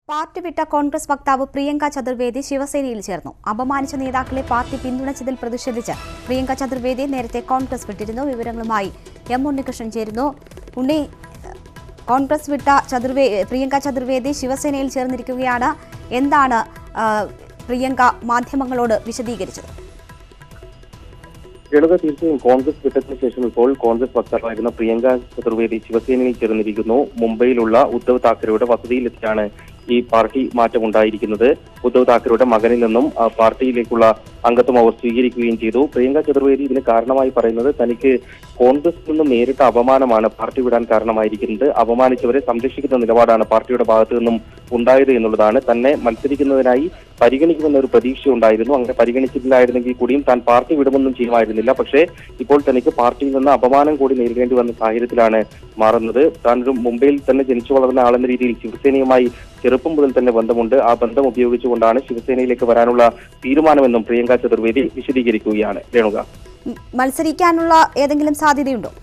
Party വിട്ട കോൺഗ്രസ് വക്താവ് പ്രിയങ്ക ചതുർവേദി ശിവസേനയിൽ ചേർന്നു. അപമാനിച്ച നേതാക്കളെ പാർട്ടി പിന്തുണച്ചതിൽ പ്രതിഷേധിച്ച് പ്രിയങ്ക ചതുർവേദി നേരത്തെ കോൺഗ്രസ് വിട്ടിരുന്നു. വിവരങ്ങളുമായി എം ഉണ്ണികൃഷ്ണൻ ചേരുന്നു. ഉണ്ണി, കോൺഗ്രസ് വിട്ട പ്രിയങ്ക ചതുർവേദി ശിവസേനയിൽ ചേർന്നിരിക്കുകയാണ്. എന്താണ് പ്രിയങ്ക മാധ്യമങ്ങളോട് വിശദീകരിച്ചത്? തീർച്ചയായും കോൺഗ്രസ് വിട്ടതിനു ശേഷം ഇപ്പോൾ കോൺഗ്രസ് വക്താവായിരുന്ന പ്രിയങ്ക ചതുർവേദി ശിവസേനയിൽ ചേർന്നിരിക്കുന്നു. മുംബൈയിലുള്ള ഉദ്ധവ് താക്കറെയുടെ വസതിയിലെത്തിയാണ് ഈ പാർട്ടി മാറ്റമുണ്ടായിരിക്കുന്നത്. ഉദ്ധവ് താക്കറെയുടെ മകനിൽ നിന്നും പാർട്ടിയിലേക്കുള്ള അംഗത്വം അവർ സ്വീകരിക്കുകയും ചെയ്തു. പ്രിയങ്ക ചതുർവേദി ഇതിന് കാരണമായി പറയുന്നത് തനിക്ക് കോൺഗ്രസിൽ നിന്നും നേരിട്ട അപമാനമാണ് പാർട്ടി വിടാൻ കാരണമായിരിക്കുന്നത്. അപമാനിച്ചവരെ സംരക്ഷിക്കുന്ന നിലപാടാണ് പാർട്ടിയുടെ ഭാഗത്തു നിന്നും ഉണ്ടായത് എന്നുള്ളതാണ്. തന്നെ മത്സരിക്കുന്നതിനായി പരിഗണിക്കുമെന്നൊരു പ്രതീക്ഷ ഉണ്ടായിരുന്നു. അങ്ങനെ പരിഗണിച്ചിട്ടില്ലായിരുന്നെങ്കിൽ കൂടിയും താൻ പാർട്ടി വിടുമെന്നും ചെയ്യുമായിരുന്നില്ല. പക്ഷേ ഇപ്പോൾ തനിക്ക് പാർട്ടിയിൽ നിന്ന് അപമാനം കൂടി നേരിടേണ്ടി വന്ന സാഹചര്യത്തിലാണ് മാറുന്നത്. താൻ ഒരു മുംബൈയിൽ തന്നെ ജനിച്ചു വളർന്ന ആളെന്ന രീതിയിൽ ശിവസേനയുമായി ചെറുപ്പം മുതൽ തന്നെ ബന്ധമുണ്ട്. ആ ബന്ധം ഉപയോഗിച്ചുകൊണ്ടാണ് ശിവസേനയിലേക്ക് വരാനുള്ള തീരുമാനമെന്നും പ്രിയങ്ക ചതുർവേദി വിശദീകരിക്കുകയാണ്. രേണുക, മത്സരിക്കാനുള്ള ഏതെങ്കിലും സാധ്യതയുണ്ടോ?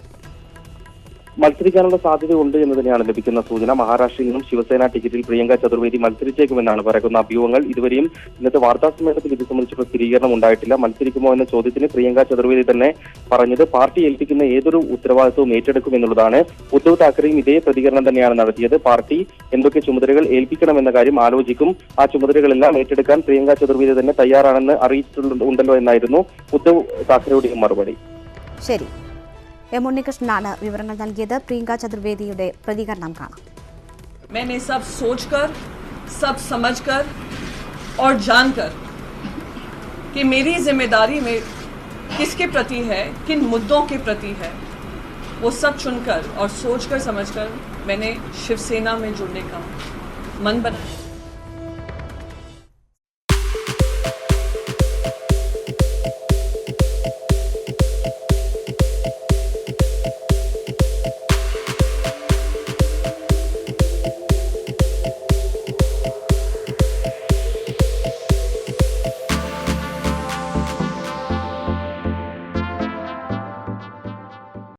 മത്സരിക്കാനുള്ള സാധ്യത ഉണ്ട് എന്ന് തന്നെയാണ് ലഭിക്കുന്ന സൂചന. മഹാരാഷ്ട്രയിൽ നിന്നും ശിവസേന ടിക്കറ്റിൽ പ്രിയങ്ക ചതുർവേദി മത്സരിച്ചേക്കുമെന്നാണ് പറയുന്ന അഭ്യൂഹങ്ങൾ. ഇതുവരെയും ഇന്നത്തെ വാർത്താ സമ്മേളനത്തിൽ ഇത് സംബന്ധിച്ചുള്ള സ്ഥിരീകരണം ഉണ്ടായിട്ടില്ല. മത്സരിക്കുമോ എന്ന ചോദ്യത്തിന് പ്രിയങ്ക ചതുർവേദി തന്നെ പറഞ്ഞത് പാർട്ടി ഏൽപ്പിക്കുന്ന ഏതൊരു ഉത്തരവാദിത്വവും ഏറ്റെടുക്കുമെന്നുള്ളതാണ്. ഉദ്ധവ് താക്കറെയും ഇതേ പ്രതികരണം തന്നെയാണ് നടത്തിയത്. പാർട്ടി എന്തൊക്കെ ചുമതലകൾ ഏൽപ്പിക്കണമെന്ന കാര്യം ആലോചിക്കും. ആ ചുമതലകളെല്ലാം ഏറ്റെടുക്കാൻ പ്രിയങ്ക ചതുർവേദി തന്നെ തയ്യാറാണെന്ന് അറിയിച്ചിട്ടുണ്ടല്ലോ എന്നായിരുന്നു ഉദ്ധവ് താക്കറെയുടെ മറുപടി. ശരി, എം ഉണ്ണികൃഷ്ണനാണ് വിവരങ്ങൾ നൽകിയത്. പ്രിയങ്ക ചതുർവേദിയുടെ പ്രതികരണം കാണാം. मैंने सब सोचकर, सब समझकर और जानकर कि मेरी जिम्मेदारी में किसके प्रति है, किन मुद्दों के प्रति है, वो सब चुनकर और सोचकर समझकर मैंने शिवसेना में जुड़ने का मन बनाया।